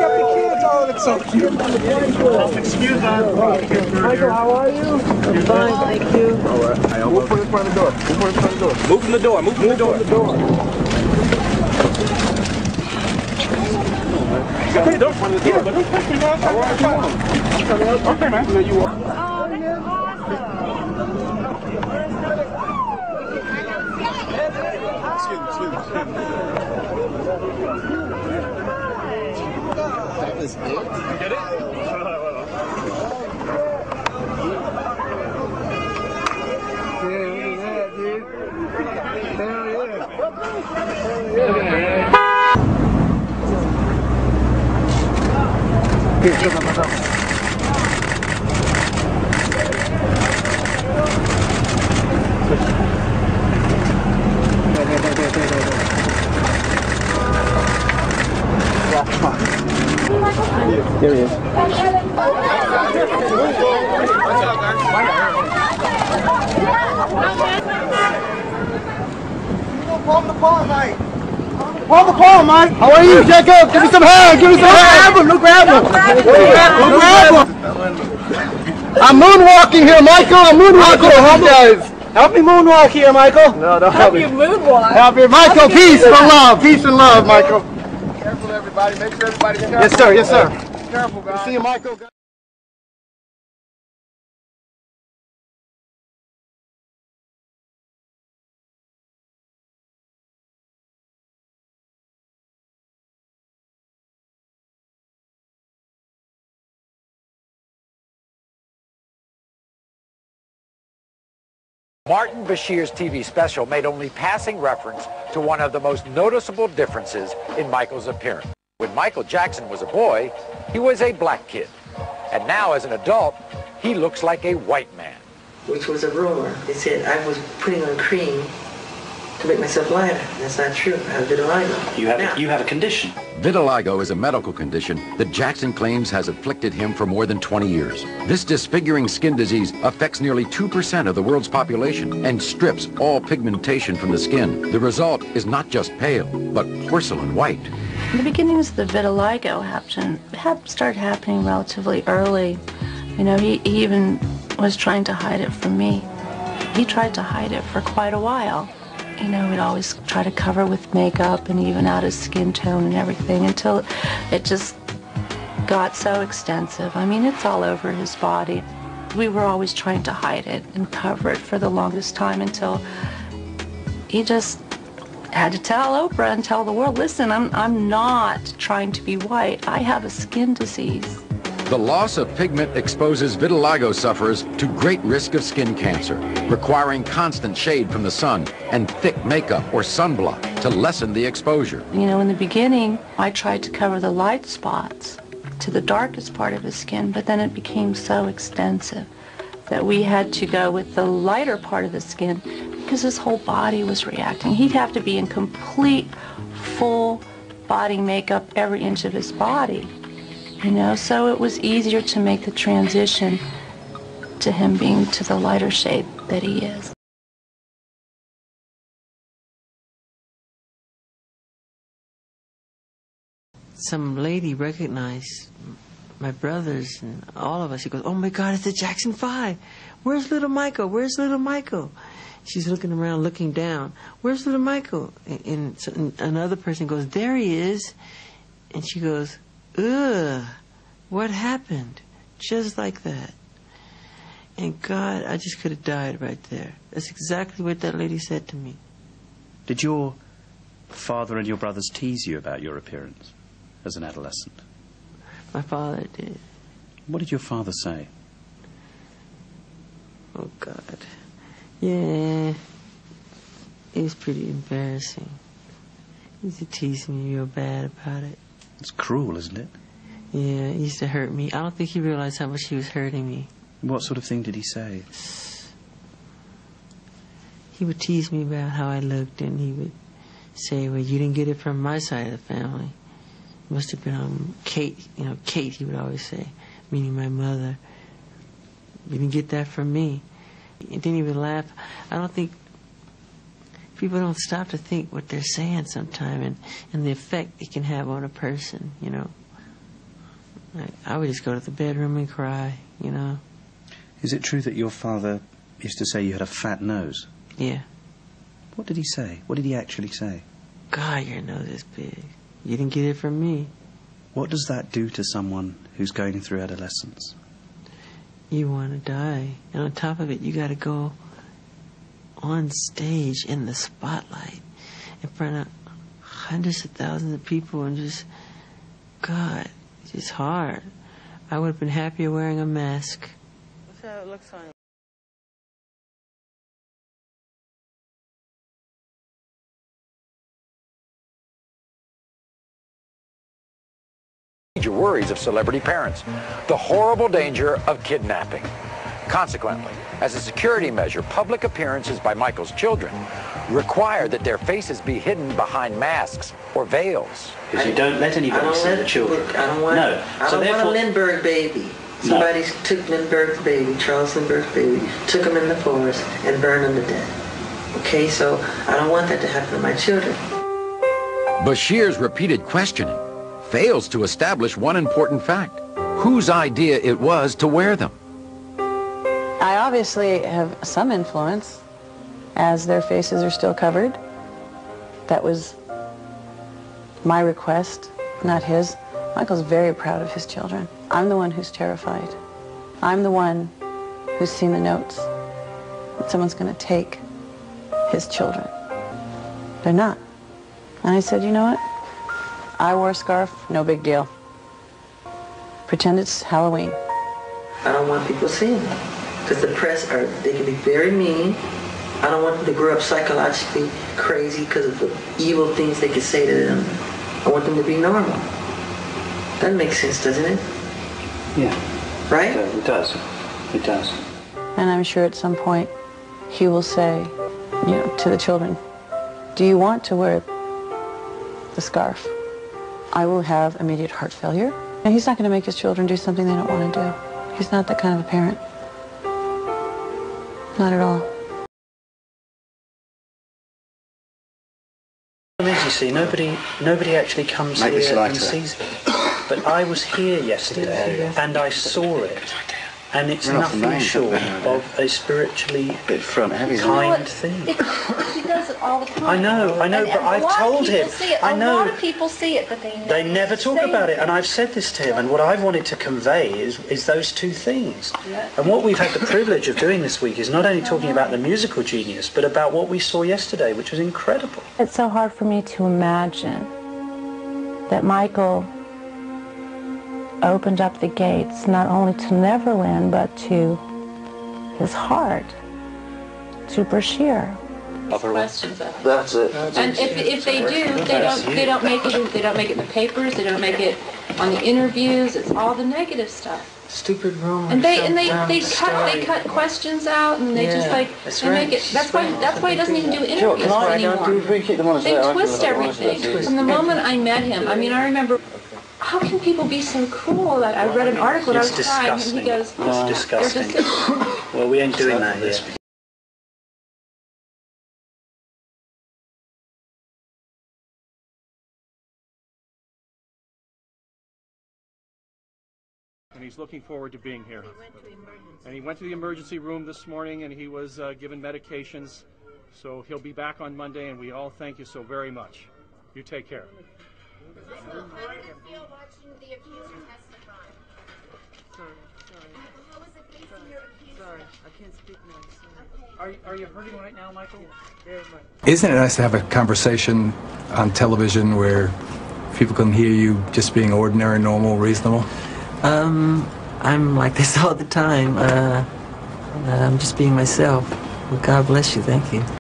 up the kids all the time. Excuse us. Michael, how are you? I'm fine, thank you. All right. Move from the front of the door. Move from the front of the door. Move from the door. Move from the door. Okay, don't front of the door. But don't touch me, man. All right, fine. Okay, man. Now you walk. That was it? Get it? Here, come on, come on. Yeah, come on. There he is. Palm the paw, Mike. Palm the paw, Mike. How are you, Jacob? Give me some hand. Give me some hand. Look, grab him. Grab him. I'm moonwalking here, Michael. I'm moonwalking. Help me, guys. Help me moonwalk here, Michael. No, help you moonwalk. Help you, Michael. Peace and love. Peace and love, Michael. Careful, everybody. Make sure everybody's careful. Yes, sir. Yes, sir. Careful, guys. See you, Michael. Martin Bashir's TV special made only passing reference to one of the most noticeable differences in Michael's appearance. When Michael Jackson was a boy, he was a black kid. And now as an adult, he looks like a white man. Which was a rumor. They said I was putting on cream to make myself lighter. That's not true. I have vitiligo. You have a condition. Vitiligo is a medical condition that Jackson claims has afflicted him for more than 20 years. This disfiguring skin disease affects nearly 2% of the world's population and strips all pigmentation from the skin. The result is not just pale, but porcelain white. The beginnings of the vitiligo started happening relatively early. You know, he even was trying to hide it from me. He tried to hide it for quite a while. You know, we'd always try to cover with makeup and even out his skin tone and everything until it just got so extensive. I mean, it's all over his body. We were always trying to hide it and cover it for the longest time until he just had to tell Oprah and tell the world, listen, I'm not trying to be white. I have a skin disease. The loss of pigment exposes vitiligo sufferers to great risk of skin cancer, requiring constant shade from the sun and thick makeup or sunblock to lessen the exposure. You know, in the beginning, I tried to cover the light spots to the darkest part of his skin, but then it became so extensive that we had to go with the lighter part of the skin because his whole body was reacting. He'd have to be in complete, full body makeup every inch of his body. You know, so it was easier to make the transition to him being to the lighter shade that he is. Some lady recognized my brothers and all of us. She goes, oh my God, it's the Jackson 5. Where's little Michael? Where's little Michael? She's looking around, looking down. Where's little Michael? And another person goes, there he is. And she goes, ugh, what happened? Just like that. And God, I just could have died right there. That's exactly what that lady said to me. Did your father and your brothers tease you about your appearance as an adolescent? My father did. What did your father say? Oh, God. Yeah. It was pretty embarrassing. He used to tease me real bad about it. It's cruel, isn't it? Yeah, it used to hurt me. I don't think he realized how much he was hurting me. What sort of thing did he say? He would tease me about how I looked, and he would say, well, you didn't get it from my side of the family. It must have been on Kate. You know, Kate, he would always say, meaning my mother. You didn't get that from me. He didn't even laugh. I don't think people don't stop to think what they're saying sometimes and the effect it can have on a person, you know. I would just go to the bedroom and cry, you know. Is it true that your father used to say you had a fat nose? Yeah. What did he say? What did he actually say? God, your nose is big. You didn't get it from me. What does that do to someone who's going through adolescence? You want to die. And on top of it, you got to go on stage in the spotlight in front of hundreds of thousands of people and just, God, it's just hard. I would have been happier wearing a mask. That's how it looks on. Major worries of celebrity parents, the horrible danger of kidnapping. Consequently, as a security measure, public appearances by Michael's children require that their faces be hidden behind masks or veils. Because you don't let anybody see the children. I don't want, no. I don't want a Lindbergh baby. Somebody took Lindbergh's baby, Charles Lindbergh's baby, took him in the forest and burned him to death. Okay, so I don't want that to happen to my children. Bashir's repeated questioning fails to establish one important fact: whose idea it was to wear them. I obviously have some influence, as their faces are still covered. That was my request, not his. Michael's very proud of his children. I'm the one who's terrified. I'm the one who's seen the notes that someone's going to take his children. They're not. And I said, you know what? I wore a scarf, no big deal. Pretend it's Halloween. I don't want people seeing it. Because the press, they can be very mean. I don't want them to grow up psychologically crazy because of the evil things they can say to them. I want them to be normal. That makes sense, doesn't it? Yeah. Right? It does. It does. And I'm sure at some point he will say, you know, to the children, do you want to wear the scarf? I will have immediate heart failure. And he's not going to make his children do something they don't want to do. He's not that kind of a parent. Not at all. You see, nobody actually comes here and sees it. But I was here yesterday and I saw it, and it's nothing short of a spiritually kind thing. He does it all the time. I know, but I've told him. I know. A lot of people see it, but they never talk about it, and I've said this to him, and what I've wanted to convey is those two things. Yeah. And what we've had the privilege of doing this week is not only talking about the musical genius, but about what we saw yesterday, which was incredible. It's so hard for me to imagine that Michael opened up the gates not only to Neverland, but to his heart, to Bashir. Questions of it. That's it. And if they do, they don't make it in the papers. They don't make it on the interviews. It's all the negative stuff. Stupid rumors. And they cut questions out, and they just like they make it. That's why he doesn't even do interviews anymore. They twist everything. From the moment I met him, I mean, I remember. How can people be so cruel? That I read an article and I was crying, and he goes, "It's disgusting." Well, we ain't doing that here. And he's looking forward to being here. And he went to the emergency room this morning, and he was given medications. So he'll be back on Monday, and we all thank you so very much. You take care. How does it feel watching the accuser testify? Sorry. How is it facing your accuser? Sorry, I can't speak now. Are you hurting right now, Michael? Very much. Isn't it nice to have a conversation on television where people can hear you just being ordinary, normal, reasonable? I'm like this all the time. I'm just being myself. Well, God bless you. Thank you.